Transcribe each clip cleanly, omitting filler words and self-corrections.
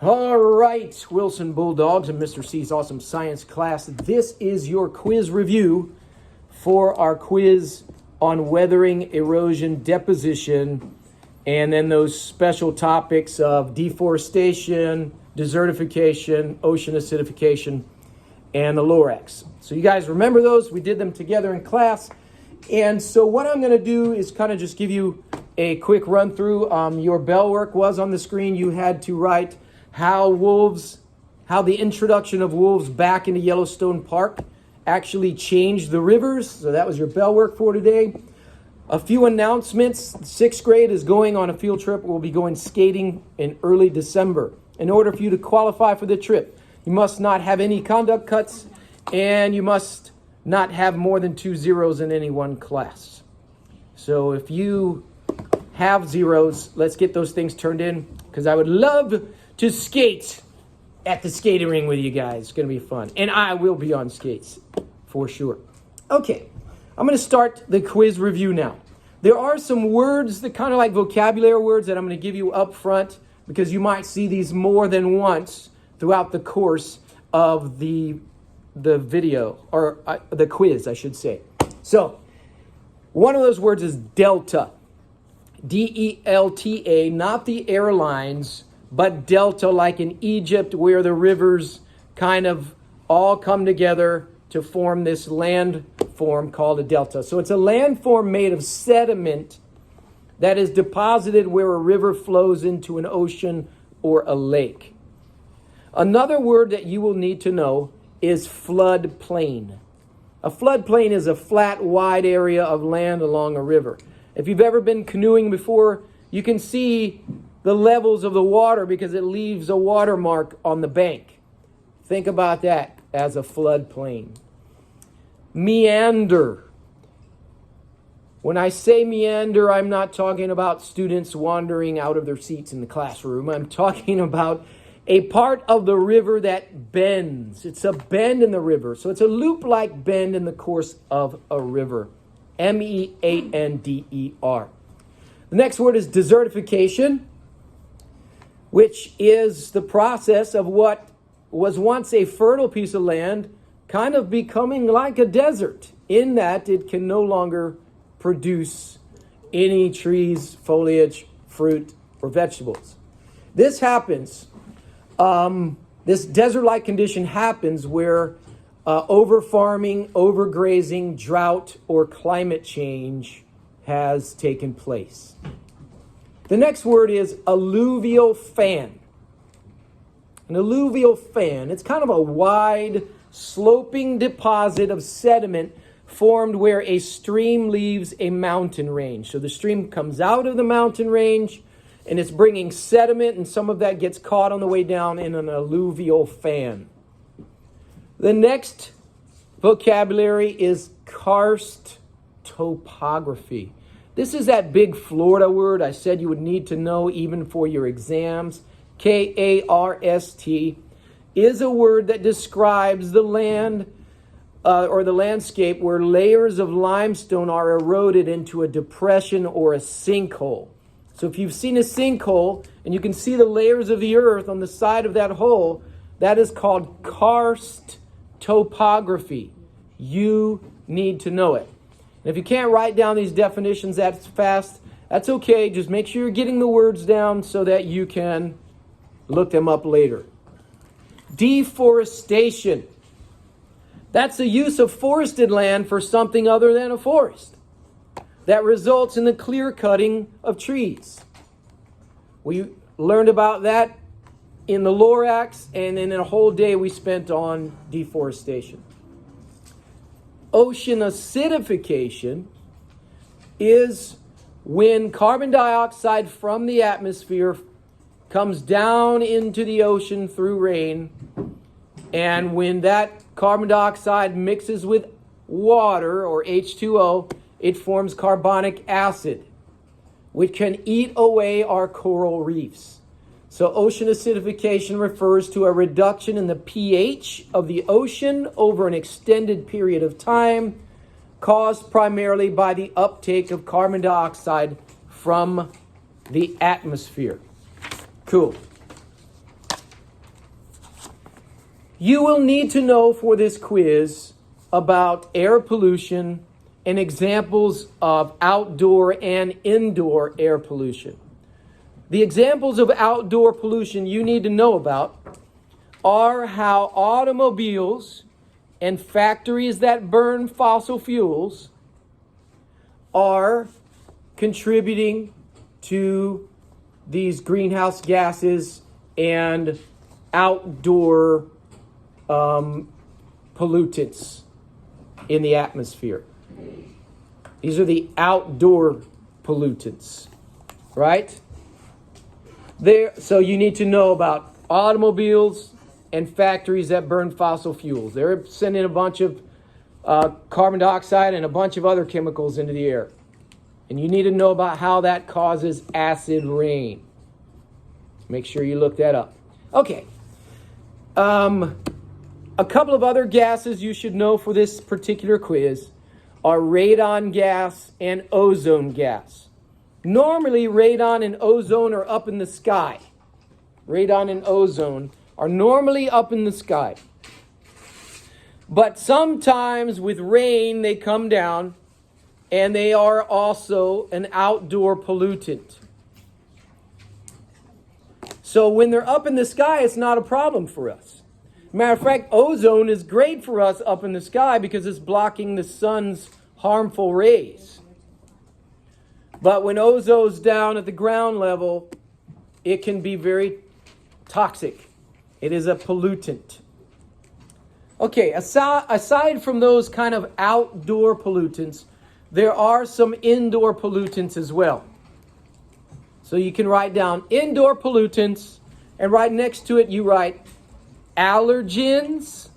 All right, Wilson Bulldogs and Mr. C's Awesome Science class. This is your quiz review for our quiz on weathering, erosion, deposition, and then those special topics of deforestation, desertification, ocean acidification, and the Lorax. So you guys remember those? We did them together in class. And so what I'm going to do is kind of just give you a quick run through. Your bell work was on the screen. You had to write how the introduction of wolves back into Yellowstone Park actually changed the rivers. So that was your bell work for today. A few announcements. 6th grade is going on a field trip. We'll be going skating in early December. In order for you to qualify for the trip, you must not have any conduct cuts, and you must not have more than 2 zeros in any one class. So if you have zeros, let's get those things turned in, because I would love to skate at the skating ring with you guys. It's going to be fun. And I will be on skates for sure. Okay, I'm going to start the quiz review now. There are some words that kind of like vocabulary words that I'm going to give you up front, because you might see these more than once throughout the course of the video, or the quiz, I should say. So, one of those words is delta. D-E-L-T-A, not the airlines, but delta, like in Egypt, where the rivers kind of all come together to form this landform called a delta. So it's a landform made of sediment that is deposited where a river flows into an ocean or a lake. Another word that you will need to know is floodplain. A floodplain is a flat, wide area of land along a river. If you've ever been canoeing before, you can see the levels of the water because it leaves a watermark on the bank. Think about that as a floodplain. Meander. When I say meander, I'm not talking about students wandering out of their seats in the classroom. I'm talking about a part of the river that bends. It's a bend in the river. So it's a loop-like bend in the course of a river. M-E-A-N-D-E-R. The next word is desertification, which is the process of what was once a fertile piece of land kind of becoming like a desert, in that it can no longer produce any trees, foliage, fruit, or vegetables. This happens, this desert-like condition happens where over-farming, overgrazing, drought, or climate change has taken place. The next word is alluvial fan. An alluvial fan, it's kind of a wide, sloping deposit of sediment formed where a stream leaves a mountain range. So the stream comes out of the mountain range, and it's bringing sediment, and some of that gets caught on the way down in an alluvial fan. The next vocabulary is karst topography. This is that big Florida word I said you would need to know even for your exams. K-A-R-S-T is a word that describes the land or the landscape where layers of limestone are eroded into a depression or a sinkhole. So if you've seen a sinkhole and you can see the layers of the earth on the side of that hole, that is called karst topography. You need to know it. And if you can't write down these definitions that fast, that's okay. Just make sure you're getting the words down so that you can look them up later. Deforestation. That's the use of forested land for something other than a forest that results in the clear cutting of trees. We learned about that in the Lorax, and in a whole day we spent on deforestation. Ocean acidification is when carbon dioxide from the atmosphere comes down into the ocean through rain, and when that carbon dioxide mixes with water, or H2O, it forms carbonic acid, which can eat away our coral reefs. So ocean acidification refers to a reduction in the pH of the ocean over an extended period of time, caused primarily by the uptake of carbon dioxide from the atmosphere. Cool. You will need to know for this quiz about air pollution and examples of outdoor and indoor air pollution. The examples of outdoor pollution you need to know about are how automobiles and factories that burn fossil fuels are contributing to these greenhouse gases and outdoor pollutants in the atmosphere. These are the outdoor pollutants, right? So you need to know about automobiles and factories that burn fossil fuels. They're sending a bunch of carbon dioxide and a bunch of other chemicals into the air. And you need to know about how that causes acid rain. Make sure you look that up. Okay. A couple of other gases you should know for this particular quiz are radon gas and ozone gas. Normally, radon and ozone are up in the sky. Radon and ozone are normally up in the sky. But sometimes with rain, they come down, and they are also an outdoor pollutant. So when they're up in the sky, it's not a problem for us. Matter of fact, ozone is great for us up in the sky because it's blocking the sun's harmful rays. But when ozone's down at the ground level, it can be very toxic. It is a pollutant. Okay, aside from those kind of outdoor pollutants, there are some indoor pollutants as well. So you can write down indoor pollutants, and right next to it you write allergens.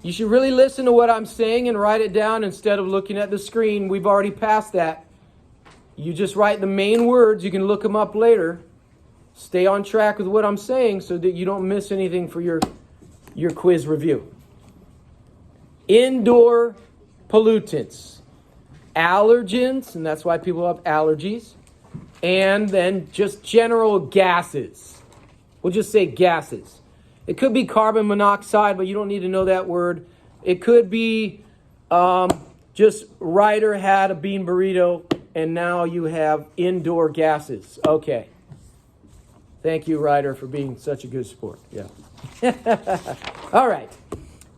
You should really listen to what I'm saying and write it down instead of looking at the screen. We've already passed that. You just write the main words. You can look them up later. Stay on track with what I'm saying so that you don't miss anything for your quiz review. Indoor pollutants. Allergens, and that's why people have allergies. And then just general gases. We'll just say gases. It could be carbon monoxide, but you don't need to know that word. It could be just Ryder had a bean burrito, and now you have indoor gases. Okay. Thank you, Ryder, for being such a good sport. Yeah. All right.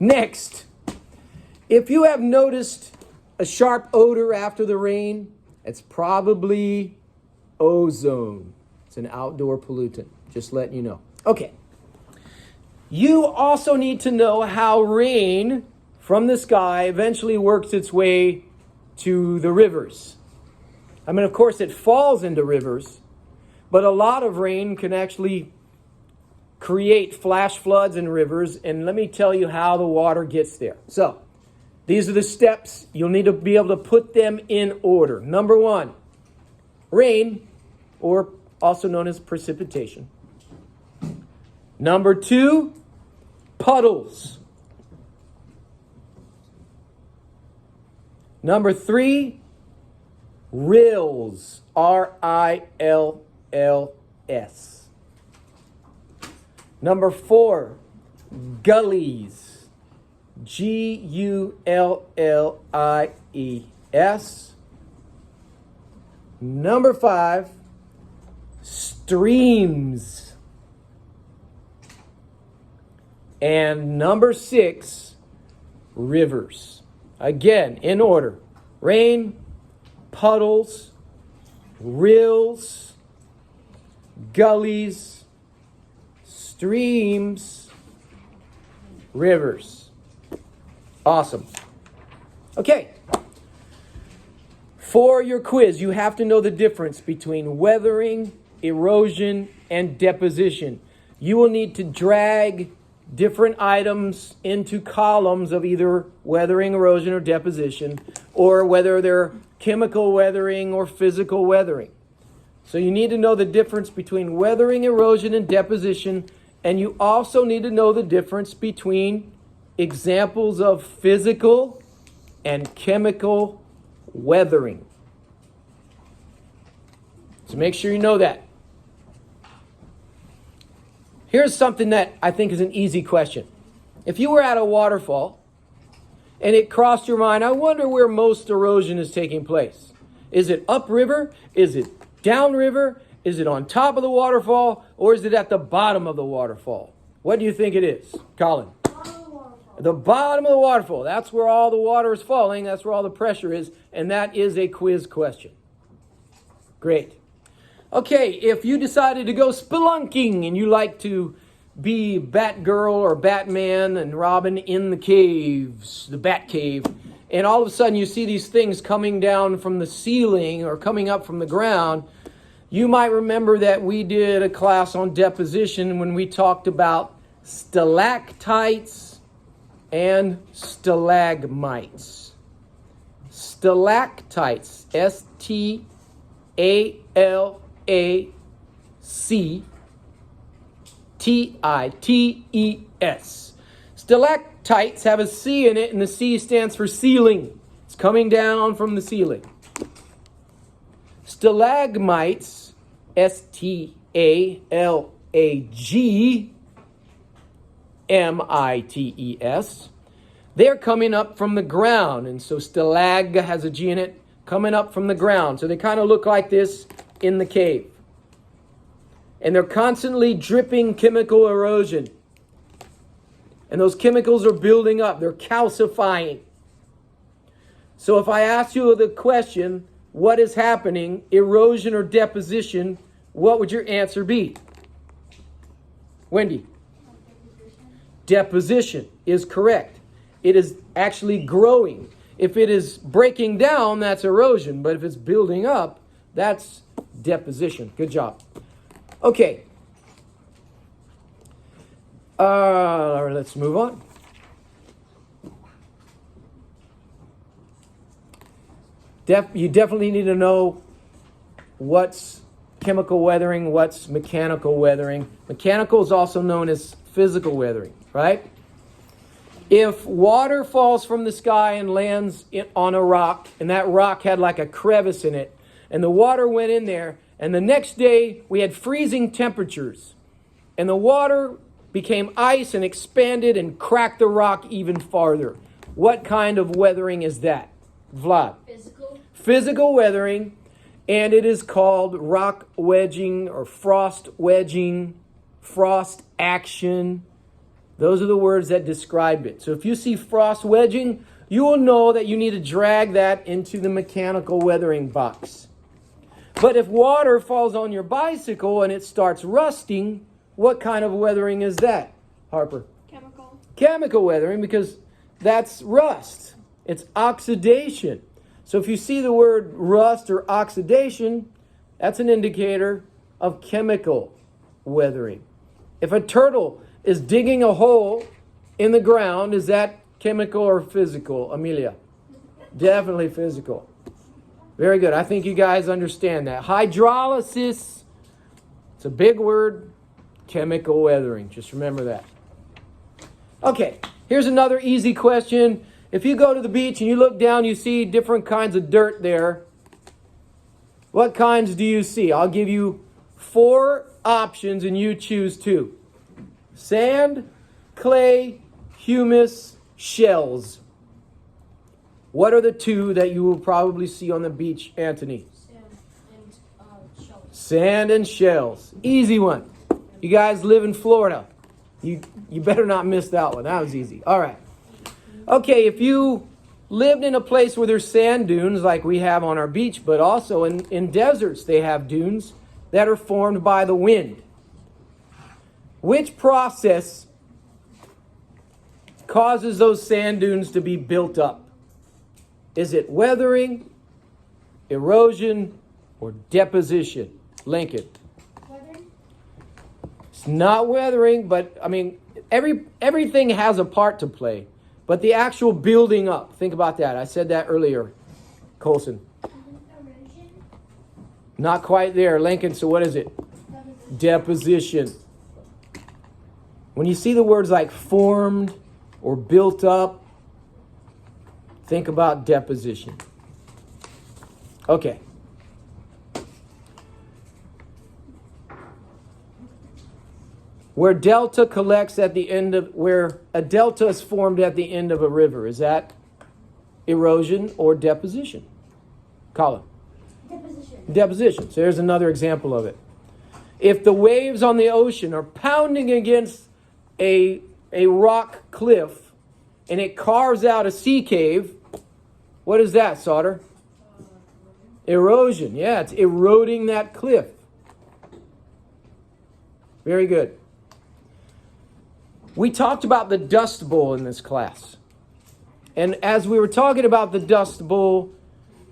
Next. If you have noticed a sharp odor after the rain, it's probably ozone. It's an outdoor pollutant. Just letting you know. Okay. You also need to know how rain from the sky eventually works its way to the rivers. I mean, of course, it falls into rivers, but a lot of rain can actually create flash floods in rivers, and let me tell you how the water gets there. So, these are the steps. You'll need to be able to put them in order. Number 1, rain, or also known as precipitation. Number 2, puddles. Number 3, rills. R-I-L-L-S. Number 4, gullies. G-U-L-L-I-E-S. Number 5, streams. And number 6, rivers. Again, in order. Rain, puddles, rills, gullies, streams, rivers. Awesome. Okay. For your quiz, you have to know the difference between weathering, erosion, and deposition. You will need to drag different items into columns of either weathering, erosion, or deposition, or whether they're chemical weathering or physical weathering. So you need to know the difference between weathering, erosion, and deposition, and you also need to know the difference between examples of physical and chemical weathering. So make sure you know that. Here's something that I think is an easy question. If you were at a waterfall and it crossed your mind, I wonder where most erosion is taking place. Is it upriver? Is it downriver? Is it on top of the waterfall? Or is it at the bottom of the waterfall? What do you think it is, Colin? The bottom of the waterfall. That's where all the water is falling. That's where all the pressure is. And that is a quiz question. Great. Okay, if you decided to go spelunking and you like to be Batgirl or Batman and Robin in the caves, the Bat Cave, and all of a sudden you see these things coming down from the ceiling or coming up from the ground, you might remember that we did a class on deposition when we talked about stalactites and stalagmites. Stalactites, Stalactites. Stalactites have a C in it, and the C stands for ceiling. It's coming down from the ceiling. Stalagmites, Stalagmites, they're coming up from the ground. And so stalag has a G in it, coming up from the ground. So they kind of look like this in the cave. And they're constantly dripping chemical erosion. And those chemicals are building up. They're calcifying. So if I ask you the question, what is happening, erosion or deposition, what would your answer be? Wendy? Deposition is correct. It is actually growing. If it is breaking down, that's erosion. But if it's building up, that's deposition. Good job. Okay. Let's move on. You definitely need to know what's chemical weathering, what's mechanical weathering. Mechanical is also known as physical weathering, right? If water falls from the sky and lands on a rock, and that rock had like a crevice in it, and the water went in there, and the next day we had freezing temperatures, and the water became ice and expanded and cracked the rock even farther. What kind of weathering is that? Vlad? Physical weathering, and it is called rock wedging or frost wedging, frost action. Those are the words that describe it. So if you see frost wedging, you will know that you need to drag that into the mechanical weathering box. But if water falls on your bicycle and it starts rusting, what kind of weathering is that, Harper? Chemical. Chemical weathering, because that's rust. It's oxidation. So if you see the word rust or oxidation, that's an indicator of chemical weathering. If a turtle is digging a hole in the ground, is that chemical or physical, Amelia? Definitely physical. Very good. I think you guys understand that. Hydrolysis, it's a big word. Chemical weathering. Just remember that. Okay, here's another easy question. If you go to the beach and you look down, you see different kinds of dirt there. What kinds do you see? I'll give you 4 options and you choose 2. Sand, clay, humus, shells. What are the 2 that you will probably see on the beach, Anthony? Sand and shells. Sand and shells. Easy one. You guys live in Florida. You better not miss that one. That was easy. All right. Okay, if you lived in a place where there's sand dunes like we have on our beach, but also in deserts they have dunes that are formed by the wind. Which process causes those sand dunes to be built up? Is it weathering, erosion, or deposition? Lincoln. Weathering? It's not weathering, but I mean, everything has a part to play. But the actual building up, think about that. I said that earlier. Colson. Erosion? Not quite there. Lincoln, so what is it? Deposition. When you see the words like formed or built up, think about deposition. Okay. Where delta collects at the end of, where a delta is formed at the end of a river. Is that erosion or deposition? Colin? Deposition. Deposition. So here's another example of it. If the waves on the ocean are pounding against a rock cliff and it carves out a sea cave, what is that, Sauter? Erosion. Yeah, it's eroding that cliff. Very good. We talked about the Dust Bowl in this class. And as we were talking about the Dust Bowl,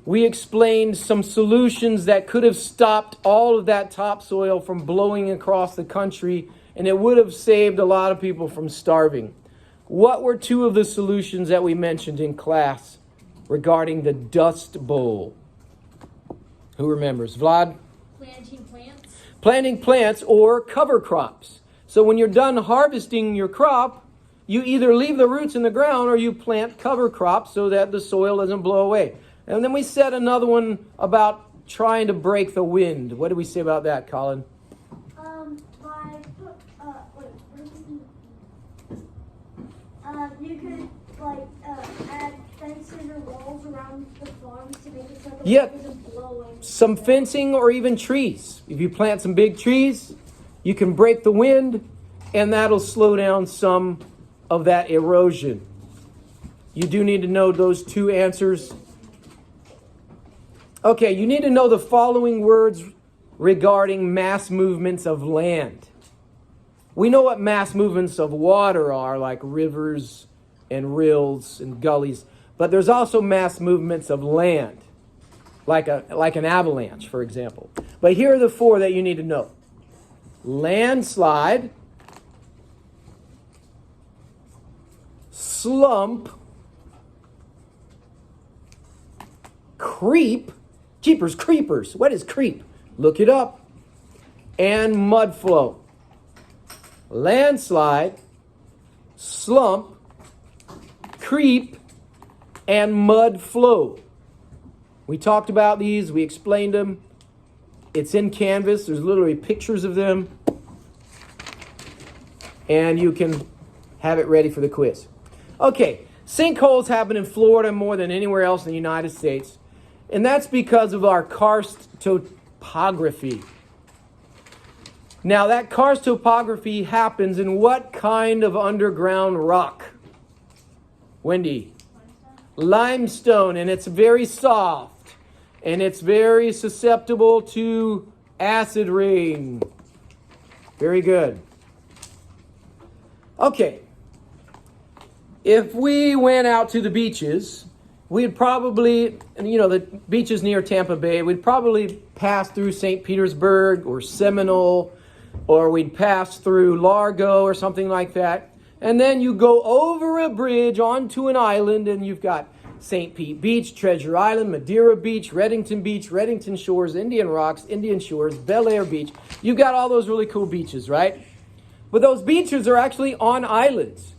we explained some solutions that could have stopped all of that topsoil from blowing across the country, and it would have saved a lot of people from starving. What were two of the solutions that we mentioned in class regarding the Dust Bowl? Who remembers? Vlad? Planting plants. Planting plants or cover crops. So when you're done harvesting your crop, you either leave the roots in the ground or you plant cover crops so that the soil doesn't blow away. And then we said another one about trying to break the wind. What did we say about that, Colin? You could add fences or walls around the farms to make it so the Yep. wind isn't blowing. Some fencing or even trees. If you plant some big trees, you can break the wind and that'll slow down some of that erosion. You do need to know those two answers. Okay, you need to know the following words regarding mass movements of land. We know what mass movements of water are, like rivers and rills and gullies, but there's also mass movements of land, like an avalanche, for example. But here are the four that you need to know. Landslide, slump, creep. Jeepers creepers. What is creep? Look it up. And mud flow. Landslide, slump, creep, and mud flow. We talked about these. We explained them. It's in Canvas. There's literally pictures of them. And you can have it ready for the quiz. Okay, sinkholes happen in Florida more than anywhere else in the United States. And that's because of our karst topography. Now, that karst topography happens in what kind of underground rock? Wendy? Limestone, and it's very soft. And it's very susceptible to acid rain. Very good. Okay. If we went out to the beaches, we'd probably, the beaches near Tampa Bay, we'd probably pass through St. Petersburg or Seminole, or we'd pass through Largo or something like that. And then you go over a bridge onto an island, and you've got St. Pete Beach, Treasure Island, Madeira Beach, Reddington Shores, Indian Rocks, Indian Shores, Bel Air Beach. You've got all those really cool beaches, right? But those beaches are actually on islands.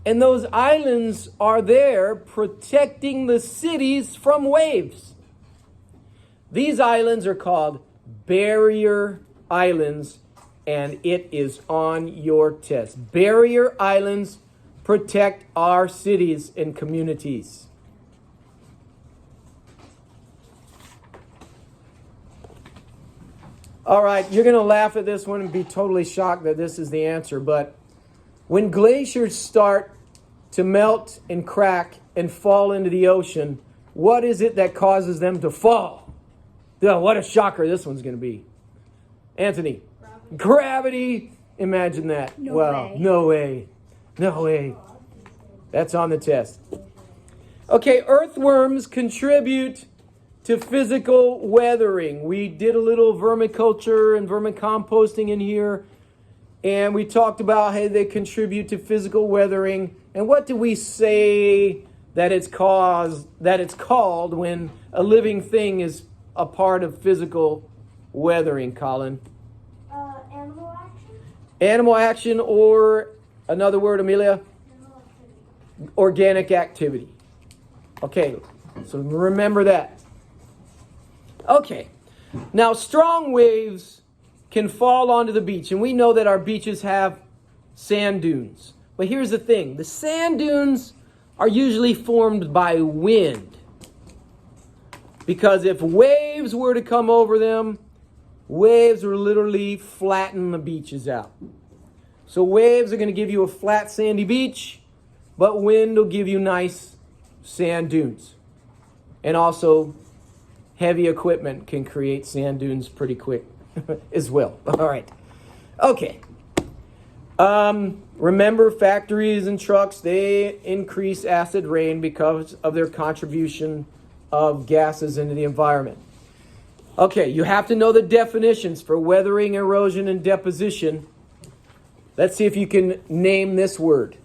And those islands are there protecting the cities from waves. These islands are called barrier islands, and it is on your test. Barrier islands protect our cities and communities. All right, you're going to laugh at this one and be totally shocked that this is the answer, but when glaciers start to melt and crack and fall into the ocean, what is it that causes them to fall? Oh, what a shocker this one's going to be. Anthony. Gravity. Imagine that. No way. No way. That's on the test. Okay, earthworms contribute to physical weathering. We did a little vermiculture and vermicomposting in here, and we talked about how they contribute to physical weathering. And what do we say that it's called when a living thing is a part of physical weathering, Colin? Animal action? Animal action, or another word, Amelia? Animal activity. Organic activity. Okay, so remember that. Okay, now strong waves can fall onto the beach. And we know that our beaches have sand dunes. But here's the thing. The sand dunes are usually formed by wind. Because if waves were to come over them, waves will literally flatten the beaches out. So waves are going to give you a flat, sandy beach, but wind will give you nice sand dunes. And also, heavy equipment can create sand dunes pretty quick as well. All right. Okay. Remember, factories and trucks, they increase acid rain because of their contribution of gases into the environment. Okay, you have to know the definitions for weathering, erosion, and deposition. Let's see if you can name this word.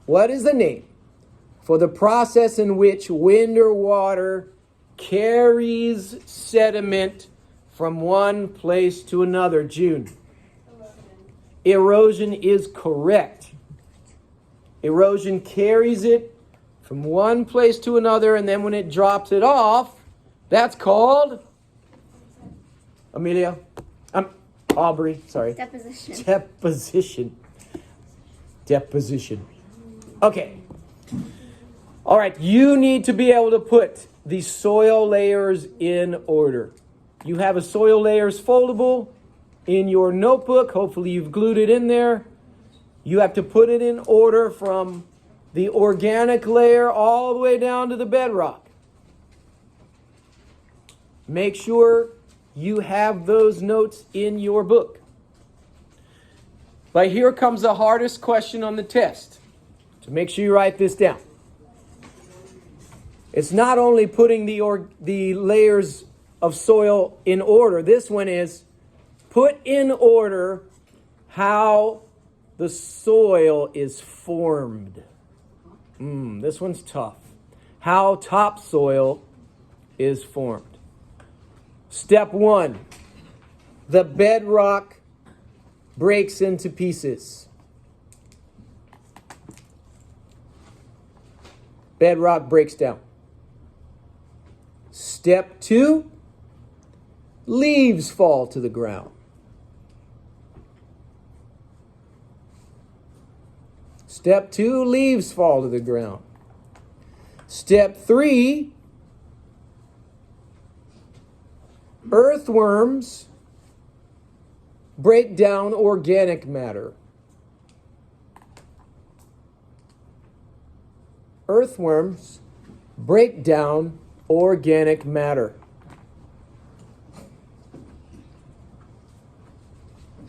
What is the name for the process in which wind or water carries sediment from one place to another? June. Erosion is correct. Erosion carries it from one place to another, and then when it drops it off, that's called, Amelia? Aubrey, sorry. Deposition. Deposition. Okay. All right, you need to be able to put the soil layers in order. You have a soil layers foldable in your notebook. Hopefully you've glued it in there. You have to put it in order from the organic layer all the way down to the bedrock. Make sure you have those notes in your book. But here comes the hardest question on the test. So make sure you write this down. It's not only putting the layers of soil in order. This one is put in order how the soil is formed. This one's tough. How topsoil is formed. Step 1. The bedrock breaks into pieces. Bedrock breaks down. Step 2. Leaves fall to the ground. Step 2, leaves fall to the ground. Step 3, earthworms break down organic matter. Earthworms break down organic matter.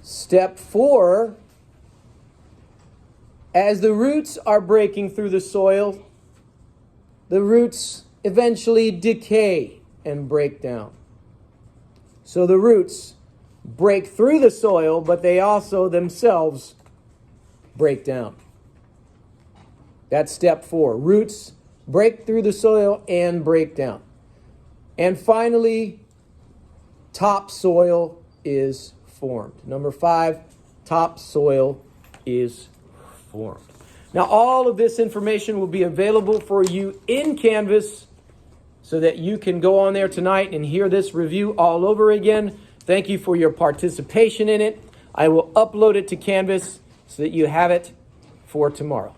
Step 4, as the roots are breaking through the soil, the roots eventually decay and break down. So the roots break through the soil, but they also themselves break down. That's step 4. Roots break through the soil and break down. And finally, topsoil is formed. Number 5, topsoil is formed. Now, all of this information will be available for you in Canvas so that you can go on there tonight and hear this review all over again. Thank you for your participation in it. I will upload it to Canvas so that you have it for tomorrow.